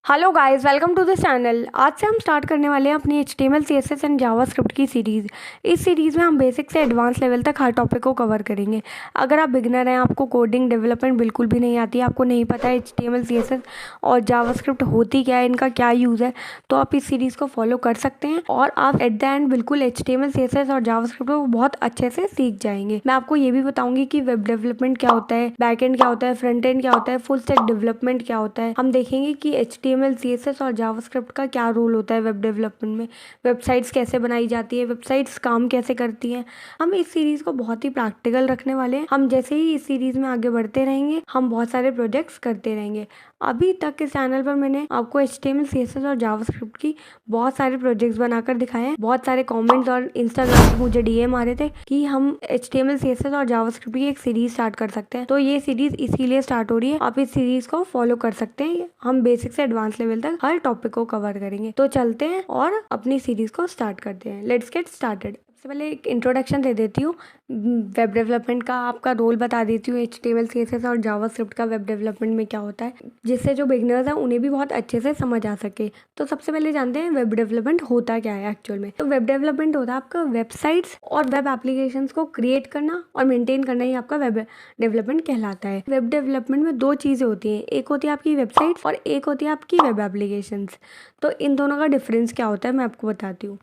Hello guys, welcome to this channel. आज से हम स्टार्ट करने वाले हैं अपनी HTML CSS एंड जावास्क्रिप्ट की सीरीज़। इस सीरीज़ में हम बेसिक से एडवांस लेवल तक हर टॉपिक को कवर करेंगे। अगर आप बिगनर हैं, आपको कोडिंग डेवलपमेंट बिल्कुल भी नहीं आती है, आपको नहीं पता है HTML CSS और जावास्क्रिप्ट होती क्या है, इनका क्या यूज़ है, तो आप इस सीरीज़ को फॉलो कर सकते हैं और आप एट द एंड बिल्कुल HTML CSS और जावास्क्रिप्ट को बहुत अच्छे से सीख जाएंगे। मैं आपको ये भी बताऊंगी कि वेब डेवलपमेंट क्या होता है, बैक एंड क्या होता है, फ्रंट एंड क्या होता है, फुल स्टैक डेवलपमेंट क्या होता है। हम देखेंगे कि HTML CSS और जावास्क्रिप्ट का क्या रोल होता है वेब डेवलपमेंट में, वेबसाइट्स कैसे बनाई जाती है, वेबसाइट्स काम कैसे करती हैं। हम इस सीरीज़ को बहुत ही प्रैक्टिकल रखने वाले हैं। हम जैसे ही इस सीरीज़ में आगे बढ़ते रहेंगे, हम बहुत सारे प्रोजेक्ट्स करते रहेंगे। अभी तक इस चैनल पर मैंने आपको HTML CSS और जावास्क्रिप्ट की बहुत सारे प्रोजेक्ट्स बनाकर दिखाए हैं। बहुत सारे कमेंट्स और इंस्टाग्राम पे मुझे DM आ रहे थे कि हम HTML CSS और जावास्क्रिप्ट की एक सीरीज स्टार्ट कर सकते हैं, तो ये सीरीज इसीलिए स्टार्ट हो रही है। आप इस सीरीज को फॉलो कर सकते हैं। हम बेसिक से एडवांस लेवल तक हर टॉपिक को कवर करेंगे। तो चलते हैं और अपनी सीरीज को स्टार्ट करते हैं। Let's get started. सबसे पहले एक इंट्रोडक्शन दे देती हूँ वेब डेवलपमेंट का, आपका रोल बता देती हूँ HTML CSS और जावास्क्रिप्ट का वेब डेवलपमेंट में क्या होता है, जिससे जो बिगनर्स हैं उन्हें भी बहुत अच्छे से समझ आ सके। तो सबसे पहले जानते हैं वेब डेवलपमेंट होता क्या है एक्चुअल में। तो वेब डेवलपमेंट होता है आपका वेबसाइट्स और वेब एप्लीकेशंस को क्रिएट करना और मेंटेन करना ही आपका वेब डेवलपमेंट कहलाता है। वेब डेवलपमेंट में दो चीज़ें होती हैं, एक होती है आपकी वेबसाइट और एक होती है आपकी वेब एप्लीकेशंस। तो इन दोनों का डिफरेंस क्या होता है मैं आपको बताती हूँ।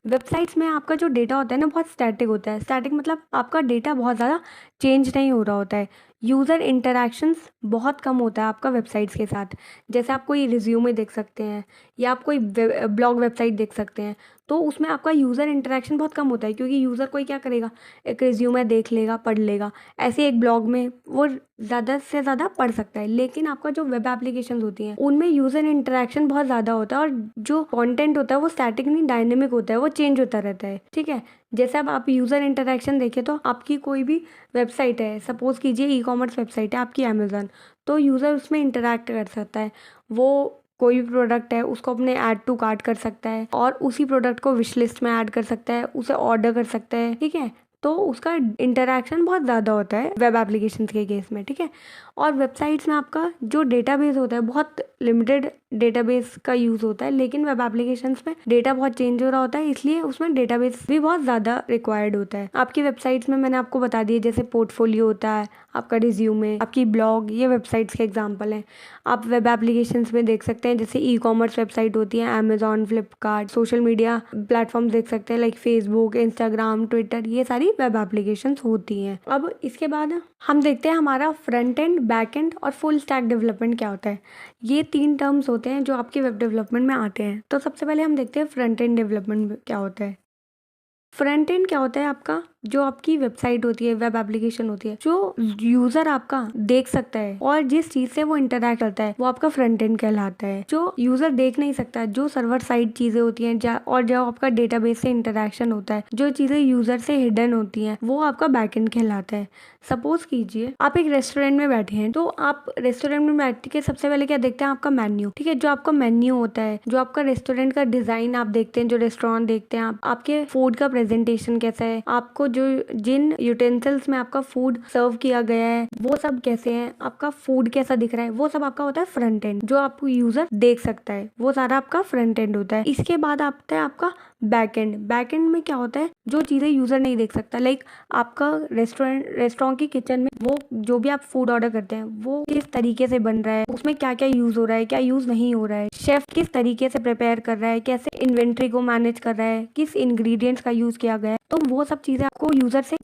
वेबसाइट्स में आपका जो डेटा होता है ना, बहुत स्टैटिक होता है। स्टैटिक मतलब आपका डेटा बहुत ज़्यादा चेंज नहीं हो रहा होता है। यूज़र इंटरेक्शंस बहुत कम होता है आपका वेबसाइट्स के साथ। जैसे आप कोई रिज्यूमे देख सकते हैं या आप कोई ब्लॉग वेबसाइट देख सकते हैं, तो उसमें आपका यूज़र इंटरेक्शन बहुत कम होता है, क्योंकि यूज़र कोई क्या करेगा, एक रिज्यूमे देख लेगा, पढ़ लेगा। ऐसे एक ब्लॉग में वो ज़्यादा से ज़्यादा पढ़ सकता है। लेकिन आपका जो वेब एप्लीकेशन होती हैं उनमें यूज़र इंटरेक्शन बहुत ज़्यादा होता है और जो कंटेंट होता है वो स्टैटिक नहीं, डायनेमिक होता है, वो चेंज होता रहता है। ठीक है, जैसे अब आप यूज़र इंटरेक्शन देखें तो आपकी कोई भी वेबसाइट है, सपोज कीजिए ई-कॉमर्स वेबसाइट है आपकी अमेज़न, तो यूज़र उसमें इंटरेक्ट कर सकता है। वो कोई भी प्रोडक्ट है उसको अपने ऐड टू कार्ट कर सकता है और उसी प्रोडक्ट को विश लिस्ट में ऐड कर सकता है, उसे ऑर्डर कर सकता है। ठीक है, तो उसका इंटरेक्शन बहुत ज़्यादा होता है वेब एप्लीकेशंस के केस में। ठीक है, और वेबसाइट्स में आपका जो डेटाबेस होता है बहुत लिमिटेड डेटाबेस का यूज़ होता है, लेकिन वेब एप्लीकेशंस में डेटा बहुत चेंज हो रहा होता है, इसलिए उसमें डेटाबेस भी बहुत ज़्यादा रिक्वायर्ड होता है। आपकी वेबसाइट्स में मैंने आपको बता दिया, जैसे पोर्टफोलियो होता है, आपका रिज्यूमे, आपकी ब्लॉग, ये वेबसाइट्स के एग्जाम्पल हैं। आप वेब एप्लीकेशंस में देख सकते हैं, जैसे ई-कॉमर्स वेबसाइट होती है Amazon, Flipkart, social media platform देख सकते हैं लाइक फेसबुक, इंस्टाग्राम, ट्विटर, ये सारी वेब एप्लीकेशंस होती हैं। अब इसके बाद हम देखते हैं हमारा फ्रंट एंड, बैक एंड और फुल स्टैक डेवलपमेंट क्या होता है। ये तीन टर्म्स होते हैं जो आपके वेब डेवलपमेंट में आते हैं। तो सबसे पहले हम देखते हैं फ्रंट एंड डेवलपमेंट क्या होता है। फ्रंट एंड क्या होता है आपका, जो आपकी वेबसाइट होती है, वेब एप्लीकेशन होती है, जो यूजर आपका देख सकता है और जिस चीज से वो इंटरैक्ट करता है, वो आपका फ्रंट एंड कहलाता है। जो यूजर देख नहीं सकता, जो सर्वर साइड चीजें होती हैं और जो आपका डेटाबेस से इंटरैक्शन होता है, जो चीजें यूजर से हिडन होती हैं, वो आपका बैक एंड कहलाता है। सपोज कीजिए आप एक रेस्टोरेंट में बैठे हैं, तो आप रेस्टोरेंट में बैठ के सबसे पहले क्या देखते हैं, आपका मेन्यू। ठीक है, जो आपका मेन्यू होता है, जो आपका रेस्टोरेंट का डिजाइन आप देखते हैं, जो रेस्टोरेंट देखते हैं आप, आपके फूड का प्रेजेंटेशन कैसा है, आपको जो जिन यूटेंसिल्स में आपका फूड सर्व किया गया है वो सब कैसे हैं, आपका फूड कैसा दिख रहा है, वो सब आपका होता है फ्रंट एंड, जो आपको यूजर देख सकता है, वो सारा आपका फ्रंट एंड होता है। इसके बाद आता है आपका बैक एंड। बैक एंड में क्या होता है, जो चीजें यूजर नहीं देख सकता, लाइक आपका रेस्टोरेंट की किचन में वो जो भी आप फूड ऑर्डर करते हैं वो किस तरीके से बन रहा है, उसमें क्या क्या यूज हो रहा है, क्या यूज नहीं हो रहा है, शेफ किस तरीके से प्रिपेयर कर रहा है, कैसे इन्वेंट्री को मैनेज कर रहा है, किस इंग्रेडिएंट्स का यूज किया गया है, तो वो सब चीजें आपको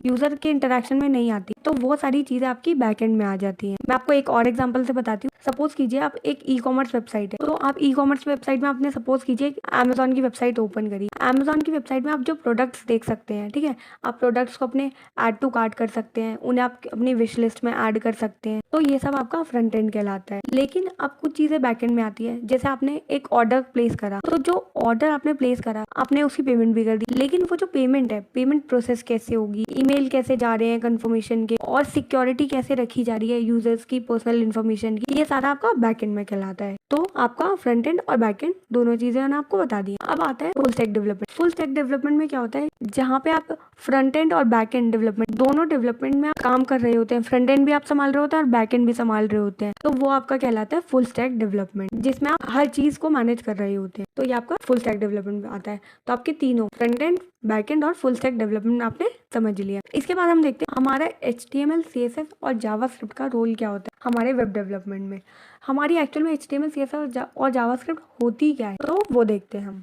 यूजर के इंटरेक्शन में नहीं आती, तो वो सारी चीजें आपकी बैक एंड में आ जाती हैं। मैं आपको एक और एग्जांपल से बताती हूँ। सपोज कीजिए आप एक ई-कॉमर्स वेबसाइट है, तो आप ई-कॉमर्स वेबसाइट में आपने सपोज कीजिए अमेजॉन की वेबसाइट ओपन करी। अमेजॉन की वेबसाइट में आप जो प्रोडक्ट्स देख सकते हैं, ठीक है, आप प्रोडक्ट्स को अपने ऐड टू कार्ट कर सकते हैं, उन्हें आप अपनी विश लिस्ट में ऐड कर सकते हैं, तो ये सब आपका फ्रंट एंड कहलाता है। लेकिन अब कुछ चीजें बैक एंड में आती है, जैसे आपने एक ऑर्डर प्लेस करा, तो जो ऑर्डर आपने प्लेस करा, आपने उसकी पेमेंट भी कर दी, लेकिन वो जो पेमेंट है, पेमेंट प्रोसेस कैसे होगी, ईमेल कैसे जा रहे हैं कंफर्मेशन के, और सिक्योरिटी कैसे रखी जा रही है यूजर्स की पर्सनल इन्फॉर्मेशन की, ये सारा आपका बैक एंड में कहलाता है। तो आपका फ्रंट एंड और बैक एंड दोनों चीजें मैंने आपको बता दी। अब आता है full stack development. Full stack development में क्या होता है, जहाँ पे आप फ्रंट एंड और बैक एंड डेवलपमेंट दोनों डेवलपमेंट में आप काम कर रहे होते हैं, फ्रंट एंड भी आप संभाल रहे होते हैं और बैक एंड भी संभाल रहे होते हैं, तो वो आपका कहलाता है फुल स्टैक डेवलपमेंट, जिसमें आप हर चीज को मैनेज कर रहे होते हैं, तो ये आपका फुल स्टैक डेवलपमेंट आता है। तो आपके तीनों फ्रंट एंड, बैक एंड और फुल स्टैक डेवलपमेंट आपने समझ लिया। इसके बाद हम देखते हैं हमारा HTML CSS और जावास्क्रिप्ट का रोल क्या होता है हमारे वेब डेवलपमेंट में। हमारी एक्चुअल में HTML CSS और जावास्क्रिप्ट होती क्या है, तो वो देखते हैं हम।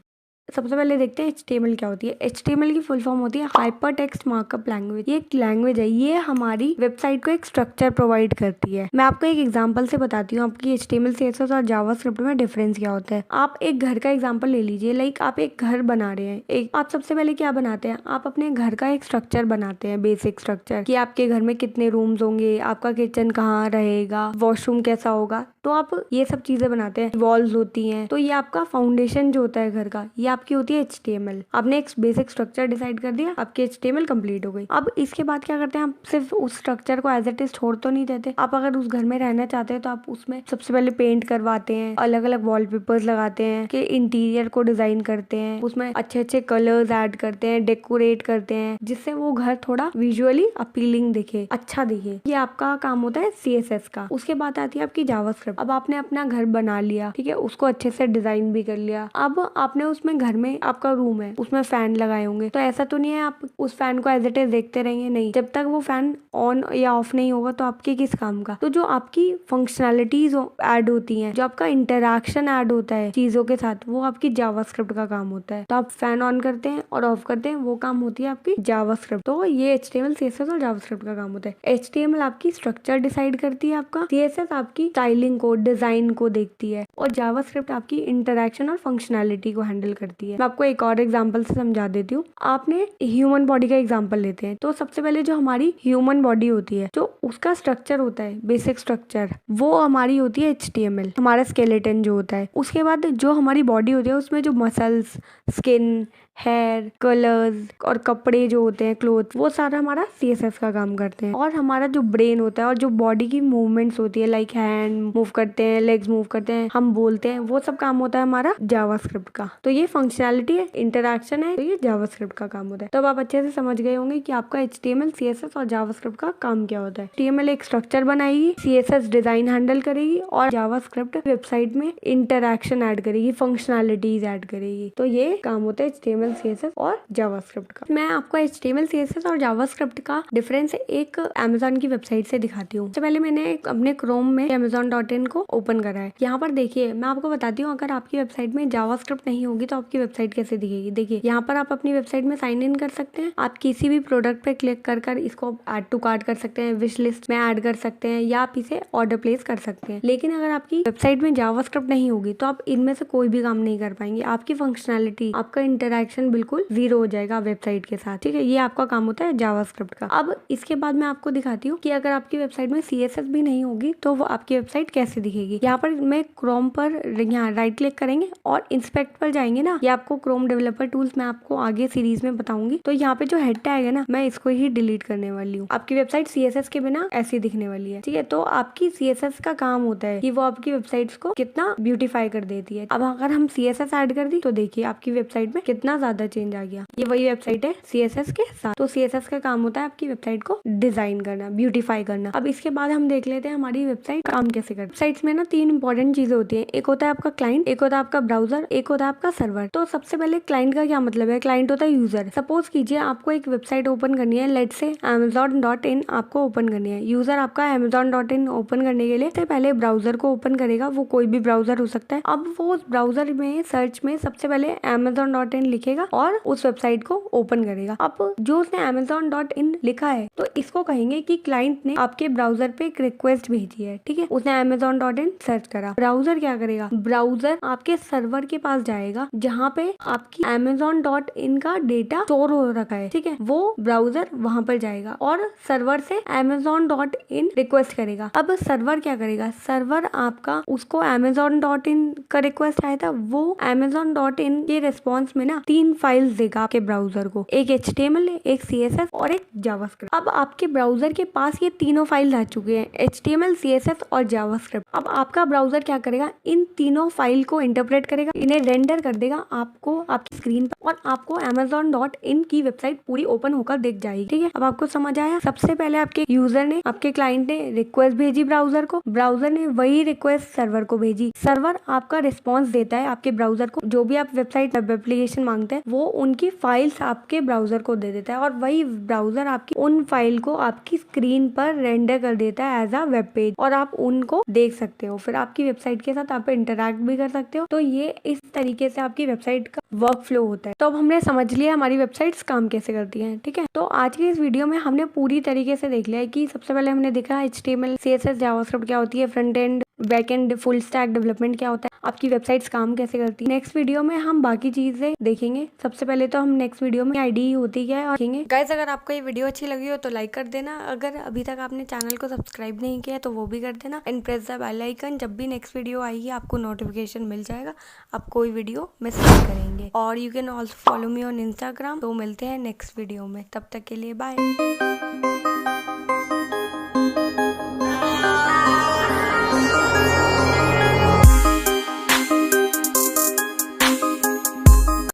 सबसे पहले देखते हैं HTML क्या होती है। HTML की फुल फॉर्म होती है हाइपर टेक्स्ट मार्कअप लैंग्वेज। ये एक लैंग्वेज है, ये हमारी वेबसाइट को एक स्ट्रक्चर प्रोवाइड करती है। मैं आपको एक एग्जांपल से बताती हूँ आपकी HTML CSS और जावास्क्रिप्ट में डिफरेंस क्या होता है। आप एक घर का एग्जांपल ले लीजिए, लाइक आप एक घर बना रहे हैं। आप सबसे पहले क्या बनाते हैं, आप अपने घर का एक स्ट्रक्चर बनाते हैं, बेसिक स्ट्रक्चर, कि आपके घर में कितने रूम्स होंगे, आपका किचन कहाँ रहेगा, वॉशरूम कैसा होगा, तो आप ये सब चीजें बनाते हैं। वॉल्स होती हैं, तो ये आपका फाउंडेशन जो होता है घर का, ये आपकी होती है HTML। आपने एक बेसिक स्ट्रक्चर डिसाइड कर दिया, आपकी HTML कंप्लीट हो गई। अब इसके बाद क्या करते हैं, आप सिर्फ उस स्ट्रक्चर को एज इट इज छोड़ तो नहीं देते। आप अगर उस घर में रहना चाहते हैं तो आप उसमें सबसे पहले पेंट करवाते हैं, अलग अलग वॉलपेपर्स लगाते हैं, कि इंटीरियर को डिजाइन करते हैं, उसमें अच्छे अच्छे कलर्स ऐड करते हैं, डेकोरेट करते हैं, जिससे वो घर थोड़ा विजुअली अपीलिंग दिखे, अच्छा दिखे। ये आपका काम होता है CSS का। उसके बाद आती है आपकी जावास्क्रिप्ट। अब आपने अपना घर बना लिया, ठीक है, उसको अच्छे से डिजाइन भी कर लिया। अब आपने उसमें घर में आपका रूम है, उसमें फैन लगाए होंगे, तो ऐसा तो नहीं है आप उस फैन को एज इट इज देखते रहेंगे, नहीं। जब तक वो फैन ऑन या ऑफ नहीं होगा तो आपके किस काम का। तो जो आपकी फंक्शनैलिटीज ऐड होती हैं, जो आपका इंटरैक्शन ऐड होता है चीजों के साथ, वो आपकी जावास्क्रिप्ट का काम होता है। तो आप फैन ऑन करते हैं और ऑफ करते हैं, वो काम होती है आपकी जावास्क्रिप्ट। तो ये HTML CSS और जावास्क्रिप्ट का काम होता है। HTML आपकी स्ट्रक्चर डिसाइड करती है, आपका CSS आपकी स्टाइलिंग को, डिजाइन को देखती है, और जावास्क्रिप्ट आपकी इंटरैक्शन और फंक्शनैलिटी को हैंडल करती है। मैं आपको एक और एग्जांपल से समझा देती हूँ। आपने ह्यूमन बॉडी का एग्जांपल लेते हैं, तो सबसे पहले जो हमारी ह्यूमन बॉडी होती है, जो उसका स्ट्रक्चर होता है, बेसिक स्ट्रक्चर, वो हमारी होती है HTML, हमारा स्केलेटन जो होता है। उसके बाद जो हमारी बॉडी होती है, उसमें जो मसल्स, स्किन, हेयर, कलर्स और कपड़े जो होते हैं, क्लोथ, वो सारा हमारा CSS का काम करते हैं। और हमारा जो ब्रेन होता है और जो बॉडी की मूवमेंट्स होती है, लाइक हैंड मूव करते हैं, लेग्स मूव करते हैं, हम बोलते हैं, वो सब काम होता है हमारा जावास्क्रिप्ट का। तो ये फंक्शनैलिटी है, इंटरैक्शन है, तो ये जावास्क्रिप्ट का काम होता है। तो अब आप अच्छे से समझ गए होंगे कि आपका HTML CSS और जावास्क्रिप्ट का काम क्या होता है। HTML एक स्ट्रक्चर बनाएगी, CSS डिजाइन हैंडल करेगी, और जावास्क्रिप्ट वेबसाइट में इंटरैक्शन ऐड करेगी, फंक्शनैलिटीज ऐड करेगी। तो ये काम होता है HTML CSS और जावास्क्रिप्ट का। मैं आपको HTML CSS और जावास्क्रिप्ट का डिफरेंस एक Amazon की वेबसाइट से दिखाती हूँ। तो पहले मैंने अपने क्रोम में amazon.in को ओपन करा है। यहाँ पर देखिए, मैं आपको बताती हूँ, अगर आपकी वेबसाइट में जावास्क्रिप्ट नहीं होगी तो आपकी वेबसाइट कैसे दिखेगी। देखिए, यहाँ पर आप अपनी वेबसाइट में साइन इन कर सकते हैं। आप किसी भी प्रोडक्ट पे क्लिक कर इसको ऐड टू कार्ट कर सकते हैं, विश लिस्ट में ऐड कर सकते हैं, या आप इसे ऑर्डर प्लेस कर सकते हैं। लेकिन अगर आपकी वेबसाइट में जावास्क्रिप्ट नहीं होगी तो आप इनमें से कोई भी काम नहीं कर पाएंगे। आपकी फंक्शनैलिटी, आपका इंटरैक्शन बिल्कुल जीरो हो जाएगा वेबसाइट के साथ, ठीक है। ये आपका काम होता है जावास्क्रिप्ट का। अब इसके बाद मैं आपको दिखाती हूँ कि अगर आपकी वेबसाइट में CSS भी नहीं होगी तो वो आपकी वेबसाइट कैसे दिखेगी। यहाँ पर मैं क्रोम पर यहाँ राइट क्लिक करेंगे और इंस्पेक्ट पर जाएंगे ना, ये आपको क्रोम डेवलपर टूल्स मैं आपको आगे सीरीज में बताऊंगी। तो यहाँ पे जो हेड टैग है ना, मैं इसको ही डिलीट करने वाली हूँ। आपकी वेबसाइट CSS के बिना ऐसी दिखने वाली है, ठीक है। तो आपकी CSS का काम होता है कि वो आपकी वेबसाइट्स को कितना ब्यूटीफाई कर देती है। अब अगर हम CSS ऐड कर दी तो देखिए आपकी वेबसाइट में कितना ज्यादा चेंज आ गया। ये वही वेबसाइट है CSS के साथ। तो CSS का काम होता है आपकी वेबसाइट को डिजाइन करना, ब्यूटीफाई करना। अब इसके बाद हम देख लेते हैं हमारी वेबसाइट काम कैसे करती है। वेबसाइट्स में ना 3 इंपॉर्टेंट चीजें होती हैं। एक होता है आपका क्लाइंट, एक होता है आपका ब्राउजर, एक होता है आपका सर्वर। तो सबसे पहले क्लाइंट का क्या मतलब है। क्लाइंट होता है यूजर। सपोज कीजिए आपको एक वेबसाइट ओपन करनी है, लेट्स से amazon.in आपको ओपन करनी है। यूजर आपका amazon.in ओपन करने के लिए सबसे पहले ब्राउजर को ओपन करेगा, वो कोई भी ब्राउजर हो सकता है। अब वो उस ब्राउजर में सर्च में सबसे पहले amazon.in लिखेगा और उस वेबसाइट को ओपन करेगा। अब जो उसने amazon.in लिखा है तो इसको कहेंगे कि क्लाइंट ने आपके ब्राउजर पे एक रिक्वेस्ट भेजी है, ठीक है। उसने amazon.in सर्च करा। ब्राउजर क्या करेगा, ब्राउजर आपके सर्वर के पास जाएगा जहाँ पे आपकी amazon.in का डेटा स्टोर हो रखा है, ठीक है। वो ब्राउजर वहां पर जाएगा और सर्वर से amazon.in रिक्वेस्ट करेगा। अब सर्वर क्या करेगा, सर्वर आपका उसको amazon.in का रिक्वेस्ट आया था, वो amazon.in के रिस्पॉन्स में ना 3 फाइल्स देगा आपके ब्राउजर को, एक HTML, एक CSS और एक जावास्क्रिप्ट। अब आपके ब्राउजर के पास ये तीनों फाइल आ चुके हैं, HTML, CSS और जावास्क्रिप्ट। स्क्रिप्ट। अब आपका ब्राउजर क्या करेगा, इन तीनों फाइल को इंटरप्रेट करेगा, इन्हें रेंडर कर देगा आपको आपकी स्क्रीन पर, और आपको amazon.in की वेबसाइट पूरी ओपन होकर दिख जाएगी। ठीक है, अब आपको समझ आया। सबसे पहले आपके यूजर ने, आपके क्लाइंट ने रिक्वेस्ट भेजी ब्राउजर को, ब्राउजर ने वही रिक्वेस्ट सर्वर को भेजी, सर्वर आपका रिस्पॉन्स देता है आपके ब्राउजर को, जो भी आप वेबसाइट वेब एप्लीकेशन मांगते हैं वो उनकी फाइल्स आपके ब्राउजर को दे देता है, और वही ब्राउजर आपकी उन फाइल को आपकी स्क्रीन पर रेंडर कर देता है एज अ वेब पेज, और आप उनको देख सकते हो। फिर आपकी वेबसाइट के साथ आप इंटरैक्ट भी कर सकते हो। तो ये इस तरीके से आपकी वेबसाइट का वर्क फ्लो होता है। तो अब हमने समझ लिया हमारी वेबसाइट्स काम कैसे करती हैं। ठीक है, तो आज की इस वीडियो में हमने पूरी तरीके से देख लिया है कि सबसे पहले हमने देखा HTML CSS जावास्क्रिप्ट क्या होती है, front end back and full stack development क्या होता है, आपकी वेबसाइट्स काम कैसे करती है। नेक्स्ट वीडियो में हम बाकी चीजें देखेंगे। सबसे पहले तो हम नेक्स्ट वीडियो में आईडी होती क्या है और देखेंगे। गाइस, अगर आपको ये वीडियो अच्छी लगी हो तो लाइक कर देना, अगर अभी तक आपने चैनल को सब्सक्राइब नहीं किया तो वो भी कर देना, and press the bell icon. जब भी नेक्स्ट वीडियो आएगी आपको नोटिफिकेशन मिल जाएगा, आप कोई वीडियो मिस नहीं करेंगे। और you can also follow me on Instagram. तो मिलते हैं नेक्स्ट वीडियो में, तब तक के लिए बाय।